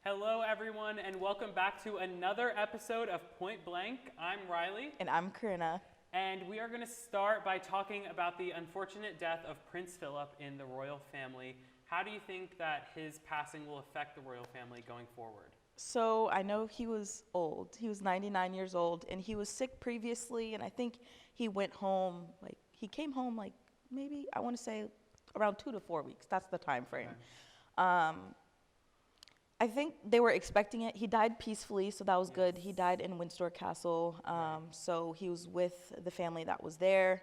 Hello, everyone, and welcome back to another episode of Point Blank. I'm Riley. And I'm Corinna. And we are going to start by talking about the unfortunate death of Prince Philip in the royal family. How do you think that his passing will affect the royal family going forward? So I know he was old. He was 99 years old, and he was sick previously, and I think he went home, he came home maybe, I want to say around 2 to 4 weeks. That's the time frame. Okay. I think they were expecting it. He died peacefully, so that was good. Yes. He died in Windsor Castle, Right. so he was with the family that was there.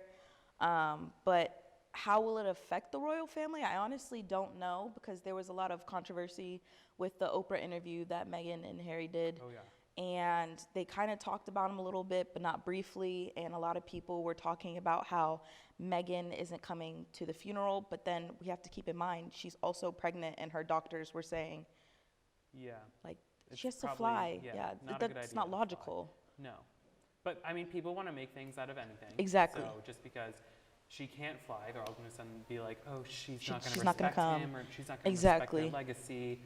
But how will it affect the royal family? I honestly don't know, because there was a lot of controversy with the Oprah interview that Meghan and Harry did. Oh, yeah. And they kind of talked about him a little bit, but not briefly. And a lot of people were talking about how Meghan isn't coming to the funeral. But then we have to keep in mind, she's also pregnant, and her doctors were saying, Yeah. she has to probably, fly. not a good That's idea not to fly. logical. No. But, I mean, people want to make things out of anything. Exactly. So just because she can't fly, they're all going to suddenly be like, oh, she's not going to she's not gonna respect come. him, or she's not going to Exactly. respect their legacy.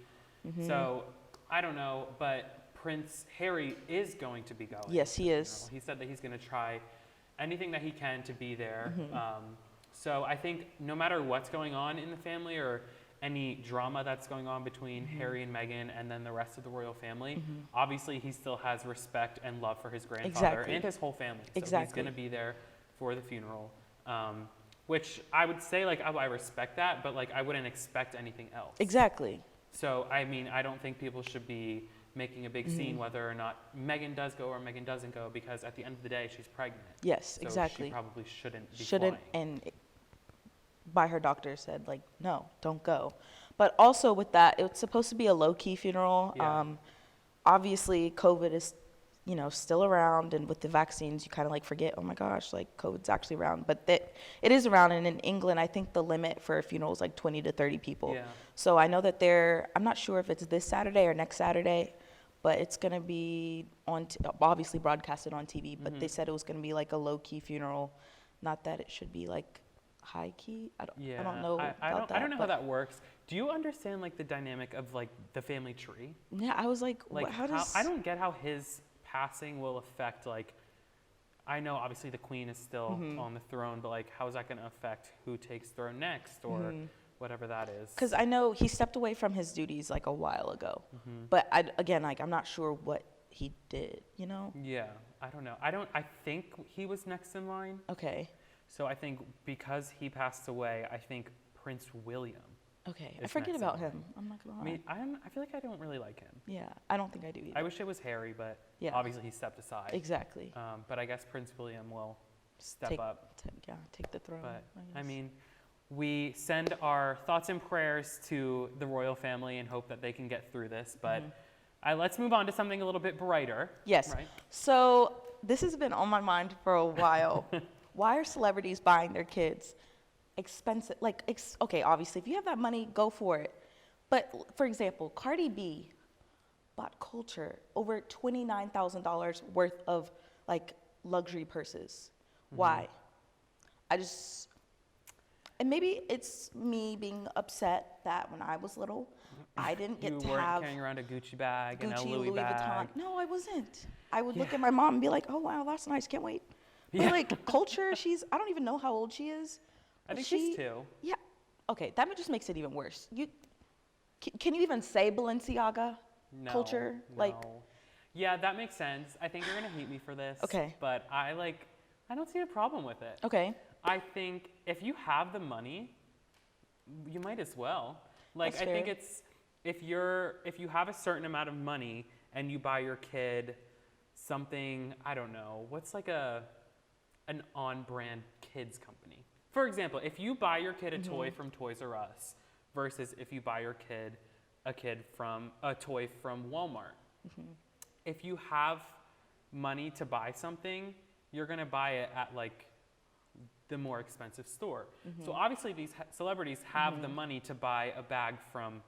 So, I don't know, but Prince Harry is going to be going. Yes, to he the is. funeral. He said that he's going to try anything that he can to be there. So I think no matter what's going on in the family, or any drama that's going on between Harry and Meghan and then the rest of the royal family, obviously he still has respect and love for his grandfather Exactly. and his whole family. So he's Exactly. going to be there for the funeral, which I would say, I respect that, but I wouldn't expect anything else. Exactly. So, I mean, I don't think people should be making a big scene whether or not Meghan does go or Meghan doesn't go, because at the end of the day, she's pregnant. Yes, So exactly. she probably shouldn't be Shouldn't, flying. and by her doctor said, no, don't go. But also with that, it's supposed to be a low-key funeral. Yeah. Obviously, COVID is, still around, and with the vaccines, you kind of forget, oh my gosh, COVID's actually around. But it is around, and in England, I think the limit for a funeral is 20 to 30 people. Yeah. So I know that I'm not sure if it's this Saturday or next Saturday, but it's going to be obviously broadcasted on TV, but they said it was going to be a low-key funeral, not that it should be high key. I don't know about that. I don't know how that works. Do you understand the dynamic of the family tree? Yeah, I was how does I don't get how his passing will affect I know obviously the queen is still on the throne, but how is that going to affect who takes throne next, or whatever that is? Because I know he stepped away from his duties a while ago, but I'm not sure what he did. Yeah, I don't know. I think he was next in line. Okay. So I think because he passed away, I think Prince William. Okay. I is forget next in about line. him. I'm not gonna I lie. mean, I feel like I don't really like him. Yeah, I don't think I do either. I wish it was Harry, but Yeah. obviously he stepped aside. Exactly. But I guess Prince William will step up. Take the throne. But I guess. mean, we send our thoughts and prayers to the royal family and hope that they can get through this. But let's move on to something a little bit brighter. Yes. Right? So this has been on my mind for a while. Why are celebrities buying their kids expensive? Okay, obviously, if you have that money, go for it. But for example, Cardi B bought Culture over $29,000 worth of luxury purses. Why? And maybe it's me being upset that when I was little, I didn't get to You weren't have carrying around a Gucci bag and a Gucci, Louis bag. Vuitton. No, I wasn't. I would look Yeah. at my mom and be like, oh, wow, that's nice. Can't wait. Yeah. But Culture, I don't even know how old she is. I but think she's 2. Yeah. Okay, that just makes it even worse. Can you even say Balenciaga? No, Culture? No. Yeah, that makes sense. I think you're gonna hate me for this. Okay. But I don't see a problem with it. Okay. I think if you have the money, you might as well. That's I think fair. it's if you have a certain amount of money and you buy your kid something, I don't know, what's an on-brand kids company? For example, if you buy your kid a toy from Toys R Us versus if you buy your kid a toy from Walmart. If you have money to buy something, you're going to buy it at the more expensive store. So obviously these celebrities have the money to buy a bag from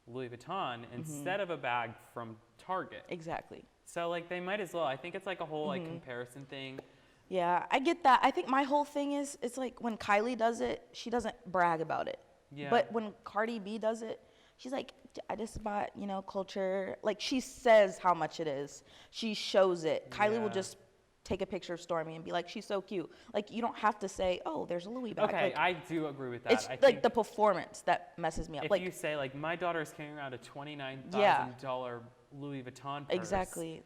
Louis Vuitton instead of a bag from Target. Exactly. So they might as well. I think it's a whole comparison thing. Yeah, I get that. I think my whole thing is, it's when Kylie does it, she doesn't brag about it. Yeah. But when Cardi B does it, she's like, I just bought, you know, Culture. Like, she says how much it is. She shows it. Kylie will Yeah. just take a picture of Stormy and be like, she's so cute. Like, you don't have to say, oh, there's a Louis bag. Okay, Like, I do agree with that. it's I like think the performance that messes me up. if Like, you say like my daughter's carrying around a $29,000 Louis Vuitton purse, exactly.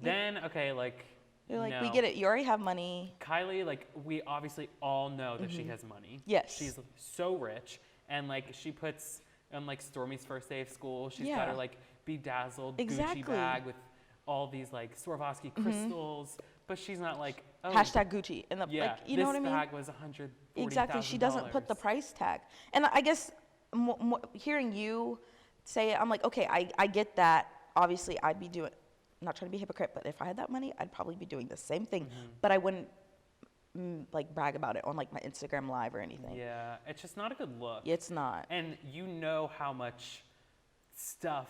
then okay, like You're like, no. we get it. You already have money. Kylie, like we obviously all know that she has money. Yes. She's so rich, and like she puts on like Stormy's first day of school, she's got Yeah. her like bedazzled Exactly. Gucci bag with all these like Swarovski crystals, but she's not like oh Hashtag Gucci. And the, yeah, like, you this know what I mean? bag was $140,000. Exactly. She doesn't put the price tag. And I guess hearing you say it, I'm like, okay, I get that. Obviously, I'd be doing, not trying to be a hypocrite, but if I had that money, I'd probably be doing the same thing. But I wouldn't like brag about it on like my Instagram live or anything. Yeah, it's just not a good look. It's not. And you know how much stuff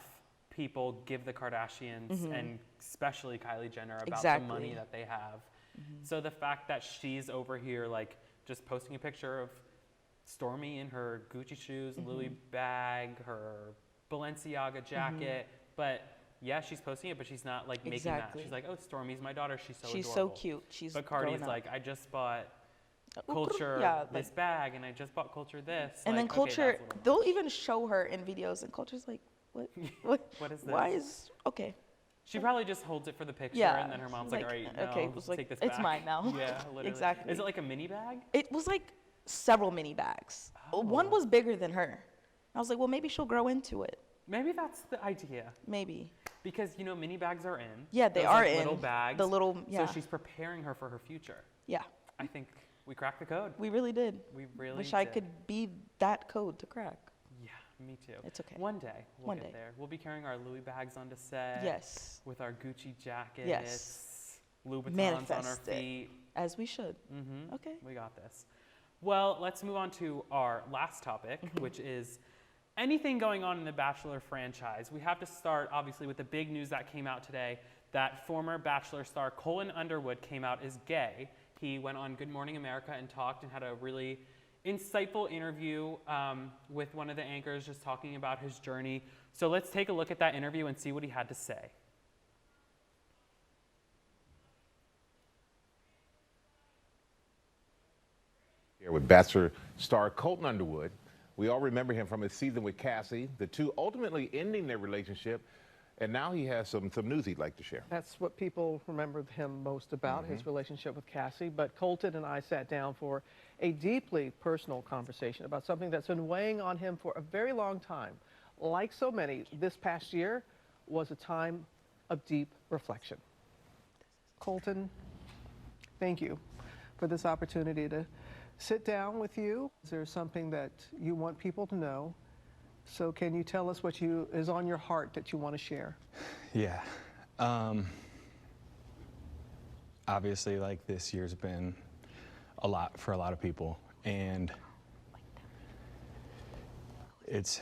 people give the Kardashians and especially Kylie Jenner about the money Exactly. that they have. So the fact that she's over here like just posting a picture of Stormy in her Gucci shoes, Louis bag, her Balenciaga jacket, but yeah, she's posting it, but she's not like making that. Exactly. She's like, oh, Stormy's my daughter. She's so She's adorable. so cute. She's But Cardi's growing up. like, I just bought Ooh, Culture yeah, this like- bag, and I just bought Culture this. And like, then okay, Culture, that's a little they'll much. even show her in videos, and Culture's like, what? What is Why this? is, okay. She probably just holds it for the picture, Yeah, and then her mom's she's like, all like, right, okay, no, it was like, take this it's back. mine now. Yeah, literally. Exactly. Is it like a mini bag? It was like several mini bags. One Oh. was bigger than her. I was like, well, maybe she'll grow into it. Maybe that's the idea. Maybe. Because, you know, mini bags are in. Yeah, they Those, are like, in. little bags. The little, yeah. So she's preparing her for her future. Yeah, I think we cracked the code. we really did. We really Wish I did. could be that code to crack. Yeah, me too. It's okay. One day, we'll One get day. there. We'll be carrying our Louis bags onto set. Yes, With our Gucci jackets. Yes. Louboutins on our Manifest it. feet. as we should. Mm-hmm. Okay. We got this. Well, let's move on to our last topic, which is anything going on in the Bachelor franchise. We have to start, obviously, with the big news that came out today that former Bachelor star Colin Underwood came out as gay. He went on Good Morning America and talked and had a really insightful interview with one of the anchors just talking about his journey. So let's take a look at that interview and see what he had to say. Here with Bachelor star Colton Underwood. We all remember him from his season with Cassie, the two ultimately ending their relationship, and now he has some news he'd like to share. That's what people remember him most about, his relationship with Cassie. But Colton and I sat down for a deeply personal conversation about something that's been weighing on him for a very long time. Like so many, this past year was a time of deep reflection. Colton, thank you for this opportunity to sit down with you. Is there something that you want people to know? So can you tell us what is on your heart that you want to share? Yeah. Obviously, like, this year's been a lot for a lot of people, and it's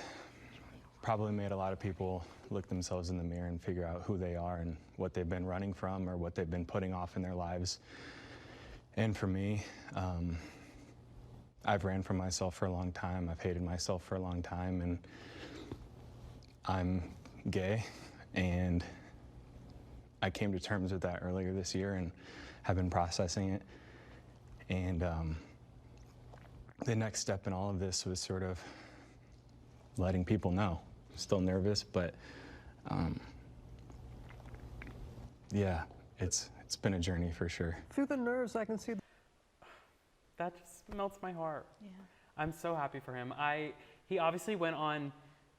probably made a lot of people look themselves in the mirror and figure out who they are and what they've been running from or what they've been putting off in their lives. And for me, I've ran from myself for a long time. I've hated myself for a long time, and I'm gay, and I came to terms with that earlier this year and have been processing it. And the next step in all of this was sort of letting people know. Still nervous, but yeah, it's been a journey for sure. Through the nerves, I can see. That just melts my heart. Yeah. I'm so happy for him. He obviously went on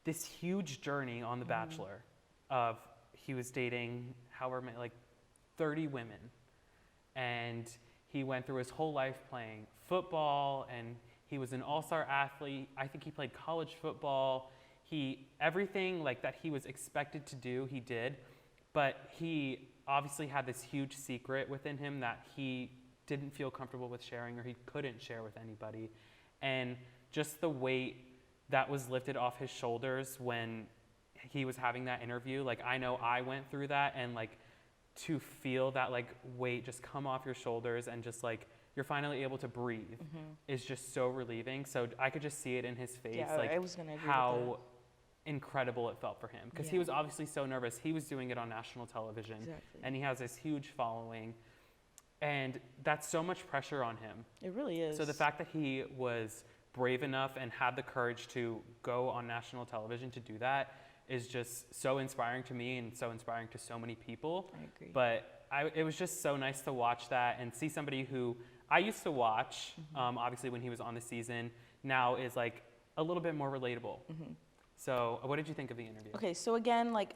this huge journey on The Bachelor of he was dating however many, like 30 women. And he went through his whole life playing football, and he was an all-star athlete. I think he played college football. Everything like that he was expected to do, he did. But he obviously had this huge secret within him that he didn't feel comfortable with sharing, or he couldn't share with anybody. And just the weight that was lifted off his shoulders when he was having that interview, like, I know I went through that, and like to feel that like weight just come off your shoulders and just like you're finally able to breathe is just so relieving. So I could just see it in his face, Yeah, like I was gonna agree with how incredible it felt for him because he Yeah. was obviously so nervous. He was doing it on national television, Exactly. and he has this huge following, and that's so much pressure on him. It really is. So the fact that he was brave enough and had the courage to go on national television to do that is just so inspiring to me and so inspiring to so many people. I agree. But it was just so nice to watch that and see somebody who I used to watch, obviously when he was on the season, now is like a little bit more relatable. So what did you think of the interview? Okay, so again, like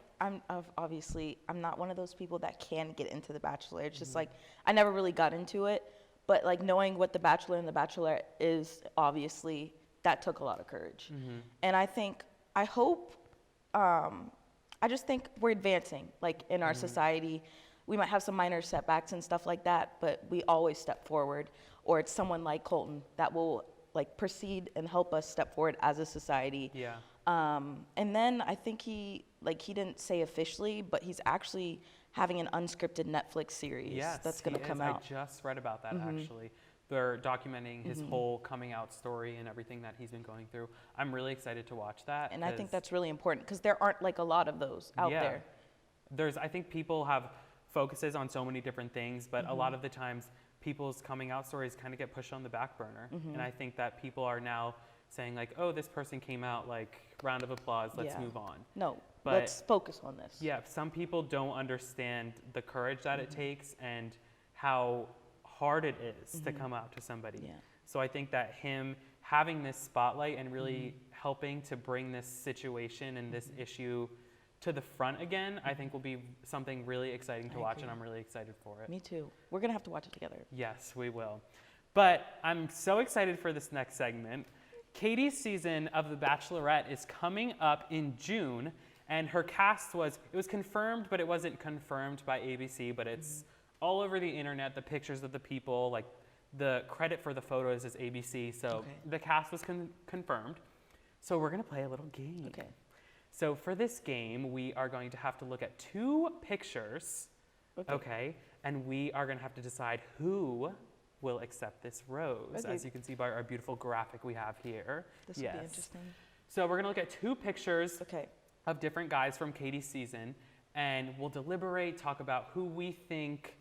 obviously I'm not one of those people that can get into The Bachelor. It's just like I never really got into it, but like knowing what The Bachelor and The Bachelorette is, obviously that took a lot of courage. And I hope, I just think we're advancing like in our society. We might have some minor setbacks and stuff like that, but we always step forward. Or it's someone like Colton that will like proceed and help us step forward as a society. Yeah. And then I think he didn't say officially, but he's actually having an unscripted Netflix series Yes, that's going to he come is. out. I just read about that actually. They're documenting his whole coming out story and everything that he's been going through. I'm really excited to watch that. And I think 'cause- that's really important because there aren't like a lot of those out Yeah. there. I think people have focuses on so many different things, but a lot of the times people's coming out stories kind of get pushed on the back burner. And I think that people are now saying like, oh, this person came out, like, round of applause, let's Yeah. move on. No, But- let's focus on this. Yeah, some people don't understand the courage that it takes and how hard it is to come out to somebody. Yeah. So I think that him having this spotlight and really helping to bring this situation and this issue to the front again, I think will be something really exciting to I watch, agree. and I'm really excited for it. Me too. We're going to have to watch it together. Yes, we will. But I'm so excited for this next segment. Katie's season of The Bachelorette is coming up in June, and her cast was confirmed, but it wasn't confirmed by ABC, but it's all over the internet, the pictures of the people, like the credit for the photos is ABC, so Okay. the cast was confirmed. So we're gonna play a little game. Okay. So for this game, we are going to have to look at 2 pictures, okay? And we are gonna have to decide who will accept this rose, Okay. as you can see by our beautiful graphic we have here. This will be interesting. So we're gonna look at 2 pictures Okay. of different guys from Katie's season, and we'll deliberate, talk about who we think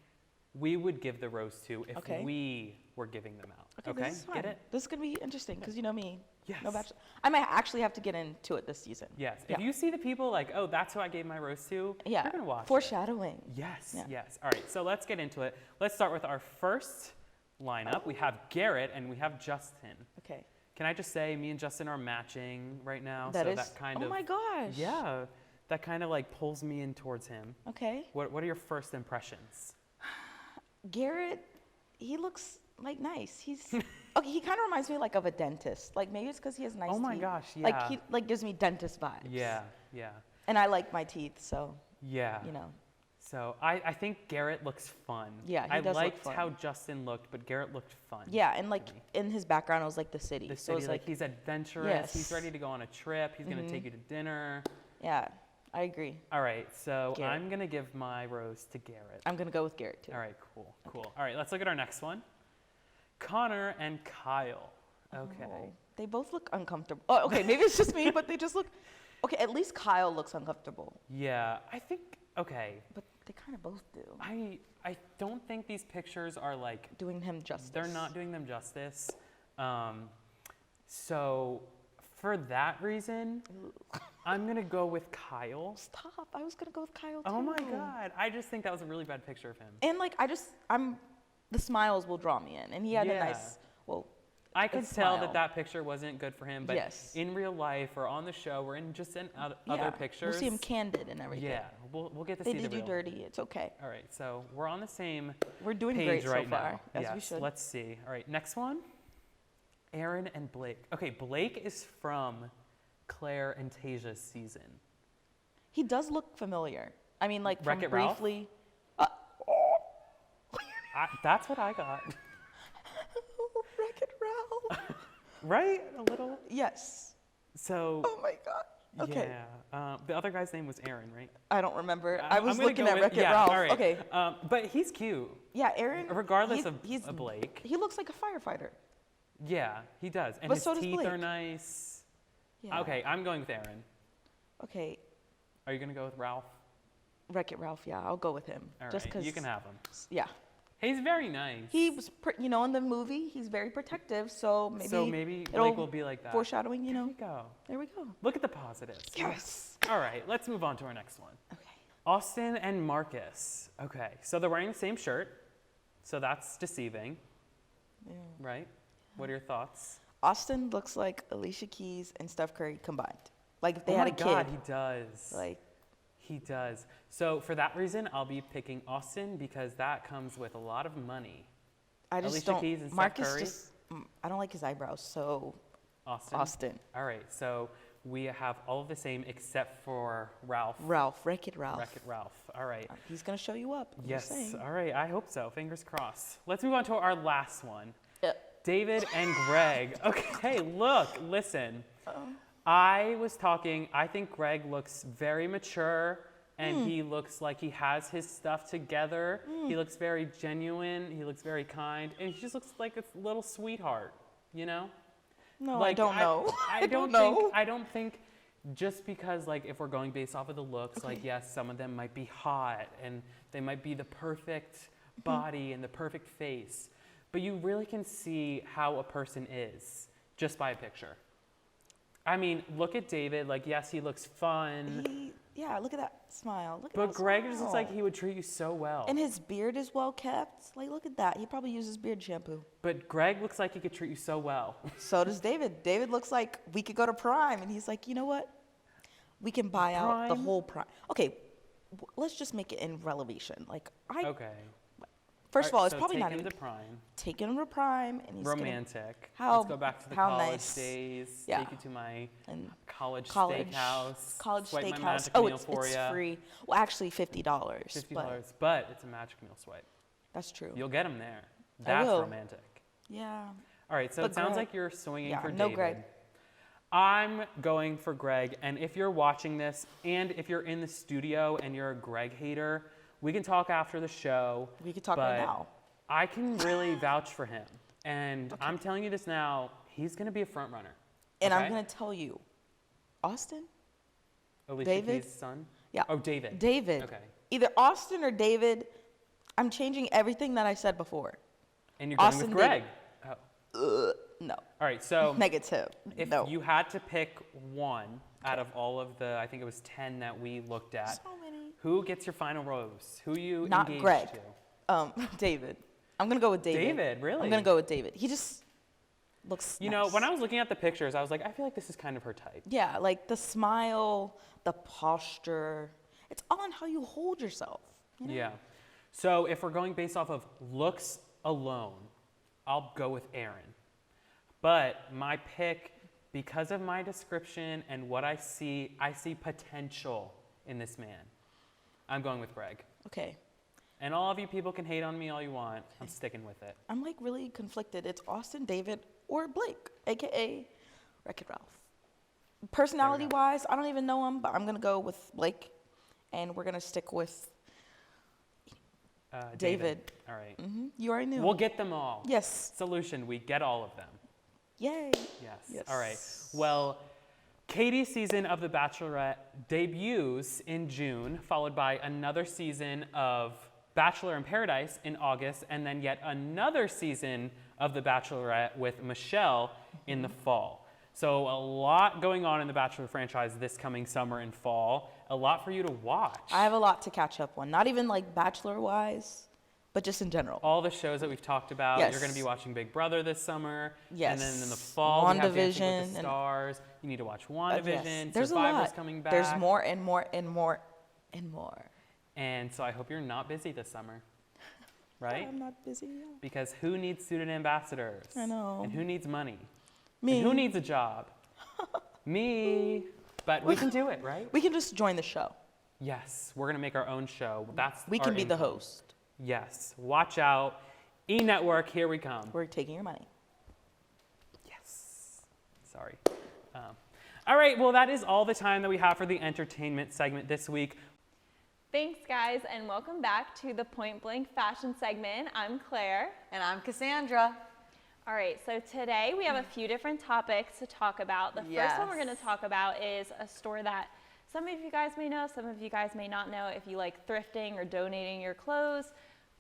we would give the rose to if Okay. we were giving them out. Okay, This is fun. get it? This is going to be interesting because you know me. Yes. No Bachelor. I might actually have to get into it this season. Yes. Yeah. If you see the people like, oh, that's who I gave my rose to, Yeah. you're gonna watch it. Foreshadowing. Yes, Yeah. yes. All right, so let's get into it. Let's start with our first lineup. We have Garrett and we have Justin. Okay. Can I just say, me and Justin are matching right now, That so is. that kind Oh of my gosh. yeah, that kind of like pulls me in towards him. Okay. What are your first impressions? Garrett, he looks like nice. He's okay. He kind of reminds me like of a dentist. Like maybe it's because he has nice teeth. Oh my gosh, Like yeah. he like gives me dentist vibes. Yeah, yeah, And I like my teeth, so yeah. you know. So I think Garrett looks fun. Yeah, he I does look liked fun. how Justin looked, but Garrett looked fun. Yeah, and like to me. in his background, it was like the city. The So city, it's like like he's adventurous. He's Yes. ready to go on a trip. He's gonna take you to dinner. yeah, I agree. All right, so Garrett. I'm gonna give my rose to Garrett. I'm gonna go with Garrett too. All right, cool, cool. All right, let's look at our next one. Connor and Kyle. Okay. Oh, they both look uncomfortable. Oh, okay, maybe it's just me, but they just look. Okay, at least Kyle looks uncomfortable, Yeah, I think okay. but they kind of both do. I don't think these pictures are like Doing him justice. they're not doing them justice. So for that reason, I'm gonna go with Kyle. Stop! I was gonna go with Kyle too. Oh my God, I just think that was a really bad picture of him. And like the smiles will draw me in, and he had a Yeah. nice. Well, I could a tell smile. that picture wasn't good for him, but Yes. in real life or on the show or in just in other yeah, pictures, we'll see him candid and everything. yeah, we'll get to They see the did you real. dirty. It's okay. All right, so we're on the same We're doing page great so right far, now. as yes, we should. let's see. All right, next one. Aaron and Blake. Okay, Blake is from Claire and Tasia's season. He does look familiar. I mean, like from Wreck-It Ralph? briefly. That's what I got. Wreck-It Ralph. Right? A little. Yes. So. Oh my God. Okay. Yeah. The other guy's name was Aaron, right? I don't remember. I I'm was gonna looking go at with- Wreck-It yeah, Ralph. all right. Okay. But he's cute. Yeah, Aaron. Regardless of Blake. He looks like a firefighter. Yeah, he does. And But his so does teeth are Blake. nice. Yeah. Okay, I'm going with Aaron. Okay, Are you gonna go with Ralph? Wreck-It Ralph. Yeah, I'll go with him. All just right, because. you can have him. Yeah, He's very nice. he was, in the movie, he's very protective. So maybe. Blake it'll will be like that. Foreshadowing, There we go. There we go. Look at the positives. Yes. All right, let's move on to our next one. Okay. Austin and Marcus. Okay, so they're wearing the same shirt, so that's deceiving, Yeah. right? What are your thoughts? Austin looks like Alicia Keys and Steph Curry combined. Like if they oh had my a kid. God, he does. Like, He does. So for that reason, I'll be picking Austin because that comes with a lot of money. I just Alicia don't. Keys and Steph Marcus Curry? I don't like his eyebrows. So Austin. Austin. All right, so we have all of the same except for Ralph. Ralph, Wreck-It Ralph. Wreck-It Ralph. All right. He's gonna show you up. I'm just Yes. saying. All right. I hope so. Fingers crossed. Let's move on to our last one. Yeah. David and Greg. Okay, look, listen. I was talking, I think Greg looks very mature and he looks like he has his stuff together. He looks very genuine, he looks very kind, and he just looks like a little sweetheart, you know? No, Like, I don't know. I don't know. think I don't think just because like if we're going based off of the looks, like yes, some of them might be hot and they might be the perfect body and the perfect face. But you really can see how a person is just by a picture. I mean, look at David. Like, yes, he looks fun. Yeah, look at that smile. Look at But that Greg just looks smile. like he would treat you so well. And his beard is well kept. Like, look at that. He probably uses beard shampoo. But Greg looks like he could treat you so well. So does David. David looks like we could go to Prime, and he's like, you know what? We can buy out the Prime? whole Prime. Okay, let's just make it in relevation. Like, Okay. first of all, it's so probably take not him even to Prime. taking him to Prime, and he's Romantic. How- Let's go back to the how college nice. days. Yeah. Take you to my And college college steakhouse. college Swipe my steakhouse. magic Oh, meal for it's ya. free. Well, actually, $50. $50, but it's a magic meal swipe. That's true. You'll get him there. That's will. romantic. Yeah. All right, so But it sounds Greg- like you're swinging yeah, for no David. Greg. I'm going for Greg, and if you're watching this, and if you're in the studio and you're a Greg hater, we can talk after the show. We could talk right but now. I can really vouch for him, and I'm telling you this now. He's going to be a front runner. And I'm okay? going to tell you, Austin? Alicia David? Keys' son. Yeah. Oh, David. David. Okay. Either Austin or David. I'm changing everything that I said before. And you're going Austin, with Greg. David. Oh. No. All right. So Negative. if no. you had to pick one out of all of the, I think it was 10 that we looked at, So many. who gets your final rose? Who you Not engaged Greg. to? David. I'm going to go with David. David, really? I'm going to go with David. He just looks You nice. know, when I was looking at the pictures, I was like, I feel like this is kind of her type. Yeah, like the smile, the posture. It's all on how you hold yourself. You know? Yeah. So if we're going based off of looks alone, I'll go with Aaron. But my pick, because of my description and what I see potential in this man. I'm going with Greg. Okay. And all of you people can hate on me all you want. I'm sticking with it. I'm like really conflicted. It's Austin, David, or Blake, aka Wreck-It Ralph. Personality wise, I don't even know him, but I'm gonna go with Blake, and we're gonna stick with David. All right. You already knew. We'll get them all. Yes. Solution, we get all of them. Yay. Yes. Yes. All right. Well, Katie's season of The Bachelorette debuts in June, followed by another season of Bachelor in Paradise in August, and then yet another season of The Bachelorette with Michelle in the fall. So a lot going on in the Bachelor franchise this coming summer and fall. A lot for you to watch. I have a lot to catch up on. Not even like Bachelor wise, but just in general. All the shows that we've talked about. Yes. You're going to be watching Big Brother this summer. Yes. And then in the fall, we have Dancing with WandaVision the and- Stars. You need to watch WandaVision. Yes. There's a Survivor's lot. coming back. There's more and more and more and more. And so I hope you're not busy this summer. Right? I'm not busy. Yeah. Because who needs student ambassadors? I know. And who needs money? Me. And who needs a job? Me. But we can do it, right? We can just join the show. Yes. We're going to make our own show. That's We our can be the income. host. Yes. Watch out. E-Network, here we come. We're taking your money. Yes. Sorry. All right, well, that is all the time that we have for the entertainment segment this week. Thanks, guys, and welcome back to the Point Blank Fashion segment. I'm Claire. And I'm Cassandra. All right, so today we have a few different topics to talk about. The first one we're Yes. going to talk about is a store that some of you guys may know, some of you guys may not know. If you like thrifting or donating your clothes,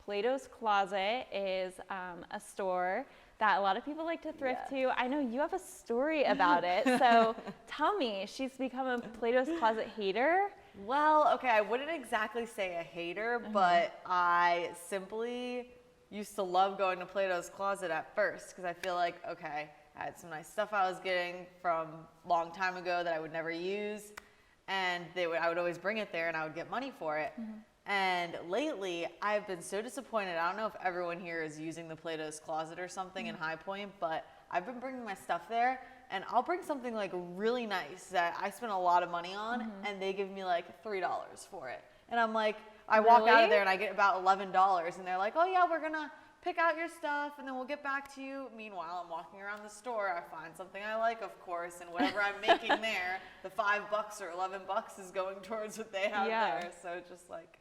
Plato's Closet is a store that a lot of people like to thrift to. I know you have a story about it, so tell me. She's become a Plato's Closet hater. Well, okay, I wouldn't exactly say a hater, but I simply used to love going to Plato's Closet at first because I feel like, okay, I had some nice stuff I was getting from a long time ago that I would never use, and I would always bring it there and I would get money for it. And lately, I've been so disappointed. I don't know if everyone here is using the Plato's Closet or something in High Point, but I've been bringing my stuff there, and I'll bring something like really nice that I spent a lot of money on, and they give me like $3 for it. And I'm like, I walk out of there and I get about $11, and they're like, oh yeah, we're gonna pick out your stuff and then we'll get back to you. Meanwhile, I'm walking around the store, I find something I like, of course, and whatever I'm making there, the $5 or $11 is going towards what they have there. So it's just like,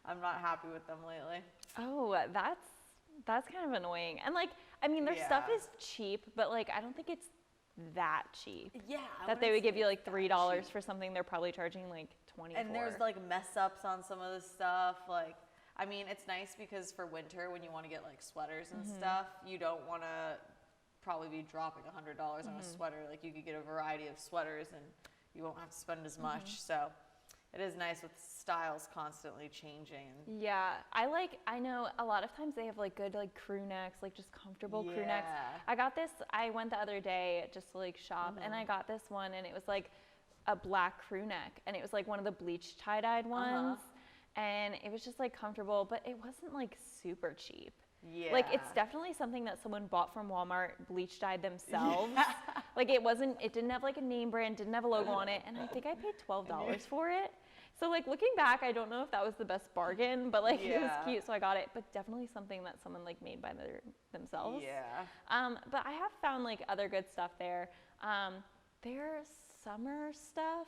I'm not happy with them lately. Oh, that's kind of annoying. And like, I mean, their stuff is cheap, but like, I don't think it's that cheap. Yeah. That they would give you like $3 for something they're probably charging like $20 And there's like mess ups on some of the stuff. Like, I mean, it's nice because for winter, when you want to get like sweaters and stuff, you don't want to probably be dropping $100 on a sweater. Like, you could get a variety of sweaters and you won't have to spend as much. So it is nice with styles constantly changing. Yeah, I know a lot of times they have like good like crew necks, like just comfortable crew necks. I went the other day just to like shop and I got this one and it was like a black crew neck and it was like one of the bleach tie-dyed ones and it was just like comfortable, but it wasn't like super cheap. Yeah. Like it's definitely something that someone bought from Walmart, bleach dyed themselves. Like it didn't have like a name brand, didn't have a logo on it, and I think I paid $12 for it. So like looking back, I don't know if that was the best bargain, but like it was cute, so I got it. But definitely something that someone like made by themselves. Yeah. But I have found like other good stuff there. Their summer stuff,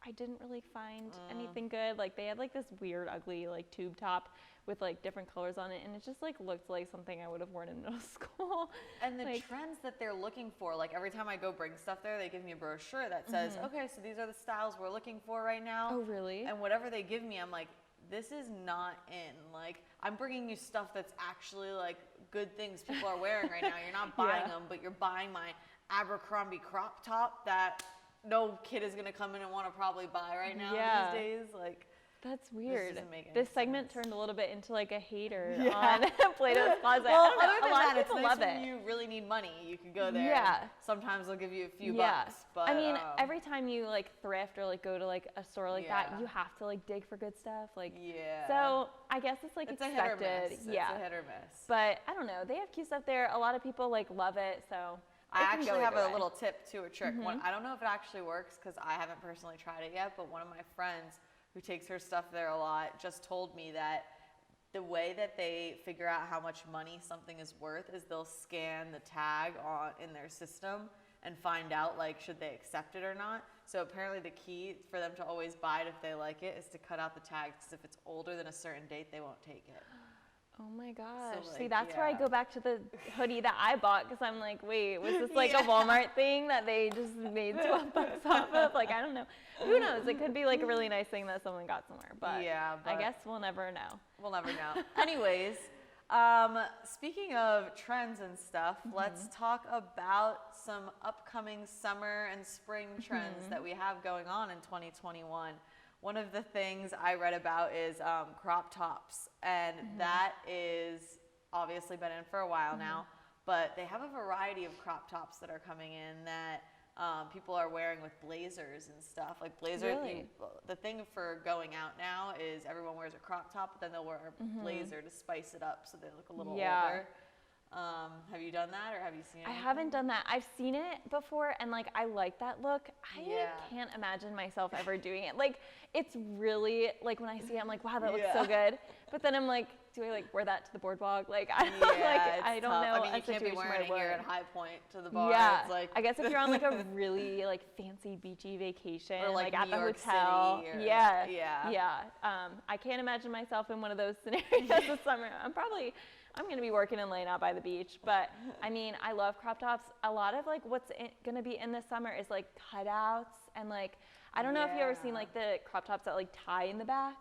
I didn't really find anything good. Like they had like this weird, ugly like tube top with like different colors on it, and it just like looked like something I would have worn in middle school. And the like, trends that they're looking for, like every time I go bring stuff there, they give me a brochure that says, okay, so these are the styles we're looking for right now. Oh, really? And whatever they give me, I'm like, this is not in. Like, I'm bringing you stuff that's actually like good things people are wearing right now. You're not buying them, but you're buying my Abercrombie crop top that no kid is gonna come in and want to probably buy right now these days. Like, that's weird. doesn't make any This segment sense. turned a little bit into like a hater on Plato's Closet. Well, I don't know, other than a lot that, of it's people nice love when it. you really need money. You can go there. Yeah. And sometimes they'll give you a few bucks. But I mean, every time you like thrift or like go to like a store like that, Yeah. you have to like dig for good stuff. Like, yeah. so I guess it's like it's a expected. hit or miss. Yeah. It's a hit or miss. But I don't know. They have cute stuff there. A lot of people like love it. So I it can actually go have either a way. little tip to a trick. I don't know if it actually works because I haven't personally tried it yet, but one of my friends who takes her stuff there a lot just told me that the way that they figure out how much money something is worth is they'll scan the tag in their system and find out like should they accept it or not. So apparently the key for them to always buy it if they like it is to cut out the tags because if it's older than a certain date, they won't take it. Oh my gosh. See, like, that's where I yeah. go back to the hoodie that I bought because I'm like, wait, was this like a Walmart thing that they just made $12 off of? Like, I don't know. Who knows? It could be like a really nice thing that someone got somewhere. But Yeah, I but- guess we'll never know. We'll never know. Anyways, speaking of trends and stuff, let's talk about some upcoming summer and spring trends that we have going on in 2021. One of the things I read about is crop tops, and that is obviously been in for a while now, but they have a variety of crop tops that are coming in that people are wearing with blazers and stuff. Like blazers, Really? the thing for going out now is everyone wears a crop top, but then they'll wear a blazer to spice it up so they look a little older. Have you done that or have you seen it? I haven't done that. I've seen it before and like I like that look. I can't imagine myself ever doing it. Like it's really like when I see it I'm like, wow, that looks so good. But then I'm like, do I like wear that to the boardwalk? Like I don't it's I don't tough. know I mean, a you can't be situation wearing it where I here would. at High Point to the bar. Yeah, It's like, I guess if you're on like a really like fancy beachy vacation, Or, like, at New the York hotel, City or- yeah. yeah. I can't imagine myself in one of those scenarios this summer. I'm gonna be working and laying out by the beach, but I mean, I love crop tops. A lot of like what's gonna be in this summer is like cutouts and like I don't know if you ever seen Yeah. like the crop tops that like tie in the back.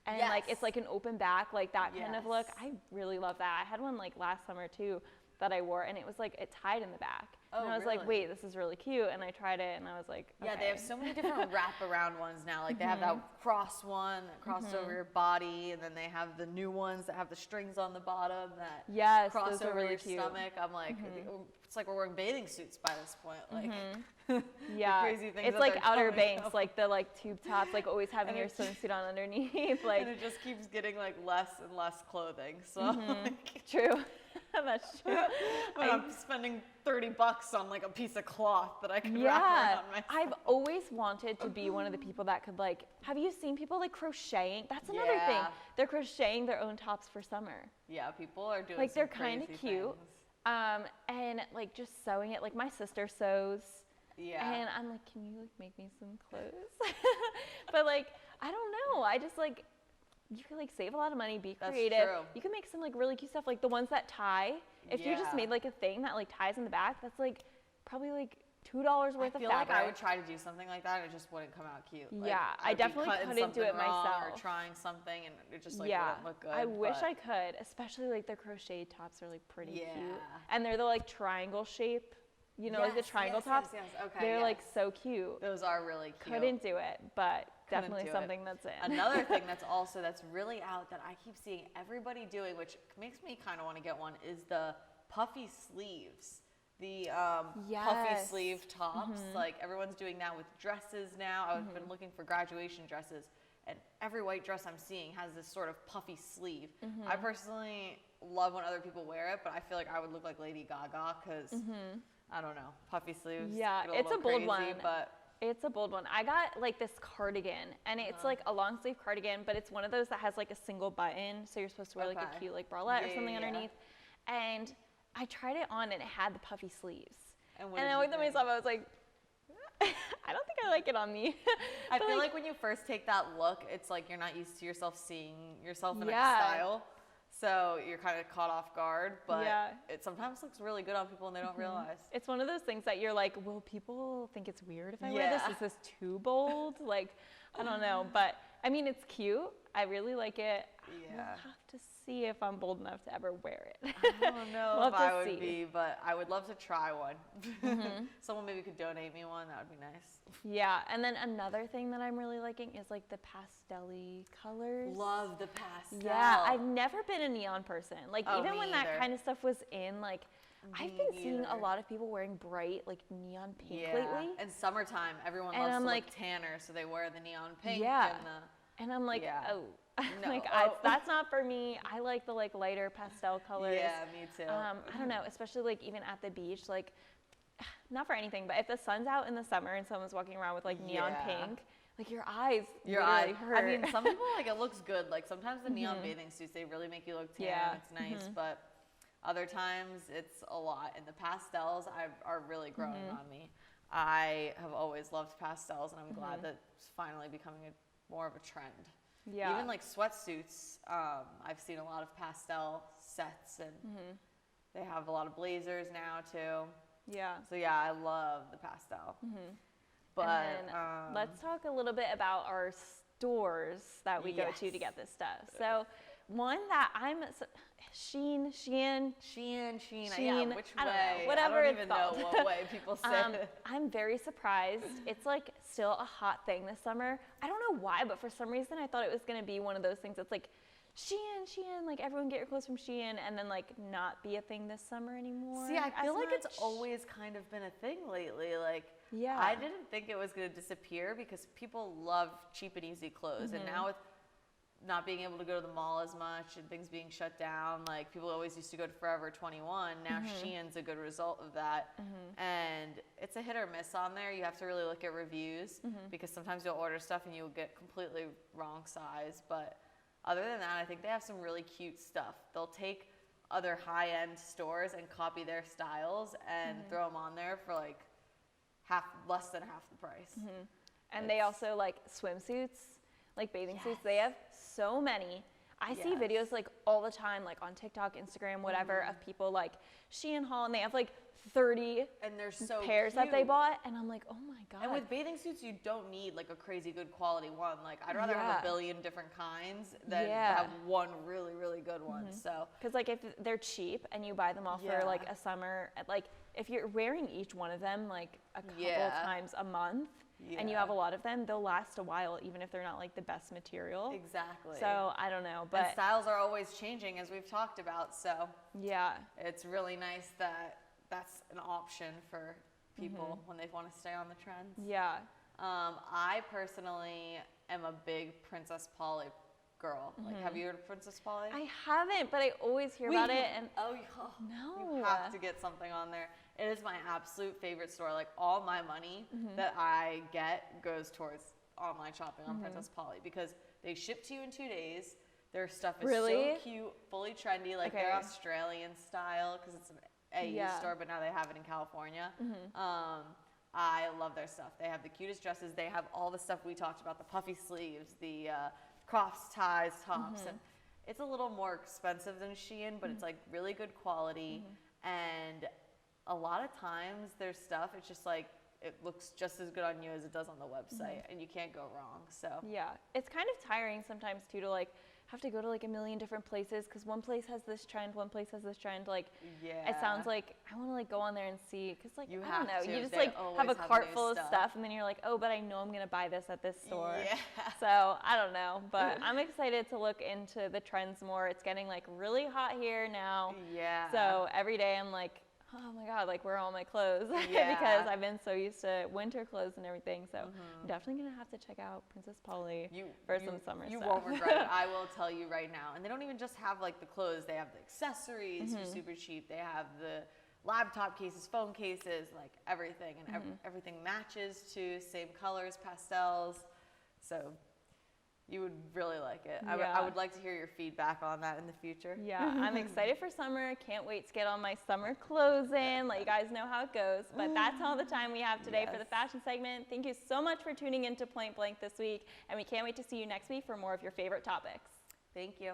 And like it's Yes. like an open back, like that kind of look. Yes. I really love that. I had one like last summer too that I wore, and it was like it tied in the back. And Oh, I was like, really? wait, this is really cute. And I tried it, and I was like, Yeah, they have okay. so many different wraparound ones now. Like they have that cross one that crosses over your body, and then they have the new ones that have the strings on the bottom that Yes, cross those are over really your cute. stomach. I'm like, it's like we're wearing bathing suits by this point. Like, Yeah, crazy things it's that like they're Outer coming Banks, up like the like tube tops, like always having your swimsuit on underneath. Like and it just keeps getting like less and less clothing. So like, true, that's true. when I'm spending $30 on like a piece of cloth that I can wrap Yeah, around myself. I've always wanted to be one of the people that could like. Have you seen people like crocheting? That's another thing. Yeah. They're crocheting their own tops for summer. Yeah, people are doing Like some they're kind of crazy cute. things. And like just sewing it. Like my sister sews. Yeah. And I'm like, can you like make me some clothes? But like, I don't know. I just like, you can like save a lot of money, be That's creative. true. You can make some like really cute stuff, like the ones that tie. If you just Yeah. made like a thing that like ties in the back, that's like probably like $2 worth I of feel fabric. like I would try to do something like that and it just wouldn't come out cute. Like, Yeah, I I'd be definitely cutting couldn't do it something wrong Or myself. trying something and it just like yeah, wouldn't look good. I wish but I could, especially like the crochet tops are like pretty cute. Yeah. And they're the like triangle shape, you know, like the Yes, triangle yes, tops. yes, yes. Okay, They're like yes. so cute. Those are really cute. Couldn't do it, but Couldn't definitely do it. something that's in. Another thing that's really out that I keep seeing everybody doing, which makes me kind of want to get one, is the puffy sleeves. The puffy Yes. sleeve tops. Like everyone's doing that with dresses now. I've been looking for graduation dresses, and every white dress I'm seeing has this sort of puffy sleeve. I personally love when other people wear it, but I feel like I would look like Lady Gaga because I don't know, puffy sleeves. Yeah, get it's a little bold crazy, one. but It's a bold one. I got like this cardigan, and it's like a long sleeve cardigan, but it's one of those that has like a single button, so you're supposed to wear like Okay. a cute like bralette Yeah, or something yeah, yeah. underneath. And I tried it on, and it had the puffy sleeves. And what And did I you looked at think? myself, I was like, I don't think I like it on me. I But, feel like when you first take that look, it's like you're not used to yourself seeing yourself in Yeah. a style. So you're kind of caught off guard, but Yeah. it sometimes looks really good on people and they don't realize. It's one of those things that you're like, will people think it's weird if I wear this? Yeah. Is this too bold? Like, I don't know. But I mean, it's cute. I really like it. We'll Yeah. have to see if I'm bold enough to ever wear it. I don't know We'll if have to I would see. be, but I would love to try one. Someone maybe could donate me one. That would be nice. Yeah, and then another thing that I'm really liking is like the pastel-y colors. Love the pastel. Yeah, I've never been a neon person. Like Oh, even me when that either. kind of stuff was in, like I've Me been seeing a either. lot of people wearing bright like neon pink Yeah. lately. And summertime, everyone And loves I'm to like- look tanner, so they wear the neon pink Yeah. and the. And I'm like, Yeah. oh, No, like oh. that's not for me. I like the like lighter pastel colors. Yeah, me too. I don't know, especially like even at the beach, like not for anything, but if the sun's out in the summer and someone's walking around with like neon Yeah. pink, like your eyes Your literally eye. hurt. I mean, some people like it looks good. Like sometimes the neon bathing suits they really make you look tan. Yeah. It's nice, but other times it's a lot. And the pastels are really growing on me. I have always loved pastels, and I'm glad that it's finally becoming more of a trend. yeah. Even like sweatsuits, I've seen a lot of pastel sets, and they have a lot of blazers now too. yeah. So yeah, I love the pastel. But And then let's talk a little bit about our stores that we go to Yes. get this stuff. So one that Shein, Shein, Shein, yeah, which way? I don't know, whatever I don't it's even know called. what way people say it. I'm very surprised. It's like still a hot thing this summer. I don't know why, but for some reason I thought it was gonna be one of those things that's like Shein, like everyone get your clothes from Shein, and then like not be a thing this summer anymore. See, I as feel like it's much. always kind of been a thing lately. Like, Yeah. I didn't think it was going to disappear because people love cheap and easy clothes. And now with not being able to go to the mall as much and things being shut down, like people always used to go to Forever 21. Now Shein's a good result of that. And it's a hit or miss on there. You have to really look at reviews because sometimes you'll order stuff and you'll get completely wrong size. But other than that, I think they have some really cute stuff. They'll take other high-end stores and copy their styles and throw them on there for like less than half the price. And they also like swimsuits, like bathing suits. They have so many. I see videos like all the time, like on TikTok, Instagram, whatever, of people like Shein haul, and they have like 30 And they're so pairs that they cute. bought, and I'm like, oh my god. And with bathing suits, you don't need like a crazy good quality one. Like I'd rather have Yeah. a billion different kinds than Yeah. have one really, really good one. So Because like if they're cheap and you buy them all for like Yeah. a summer, like if you're wearing each one of them like a couple Yeah. times a month, and you Yeah. have a lot of them, they'll last a while, even if they're not like the best material. exactly. So I don't know, and but styles are always changing, as we've talked about. So yeah, it's really nice that that's an option for people when they want to stay on the trends. yeah. I personally am a big Princess Polly girl. Like, have you heard of Princess Polly? I haven't, but I always hear about it, and oh, no. you have to get something on there. It is my absolute favorite store. Like all my money that I get goes towards online shopping on Princess Polly because they ship to you in 2 days. Their stuff is Really? so cute, fully trendy. Like Okay. they're Australian style because it's an AU Yeah. store, but now they have it in California. I love their stuff. They have the cutest dresses. They have all the stuff we talked about, the puffy sleeves, the cross ties, tops. And it's a little more expensive than Shein, but it's like really good quality. And a lot of times their stuff, it's just like, it looks just as good on you as it does on the website, and you can't go wrong. So Yeah, it's kind of tiring sometimes too to like have to go to like a million different places because one place has this trend, one place has this trend. Like, it sounds Yeah. like I want to like go on there and see because like You I don't know, have to. you just They like have always a have cart new full of stuff. stuff and then you're like, oh, but I know I'm gonna buy this at this store. Yeah. So I don't know, but I'm excited to look into the trends more. It's getting like really hot here now. Yeah. So every day I'm like, oh my god, like where are all my clothes? Yeah. Because I've been so used to winter clothes and everything. So I'm definitely gonna have to check out Princess Polly for some summer you stuff. won't regret it. I will tell you right now. And they don't even just have like the clothes. They have the accessories for super cheap. They have the laptop cases, phone cases, like everything. And everything matches too. Same colors, pastels. So you would really like it. I Yeah. would like to hear your feedback on that in the future. Yeah, I'm excited for summer. Can't wait to get all my summer clothes in. Let you guys know how it goes. But that's all the time we have today for the fashion segment. Thank you so much for tuning in to Point Blank this week. And we can't wait to see you next week for more of your favorite topics. Thank you.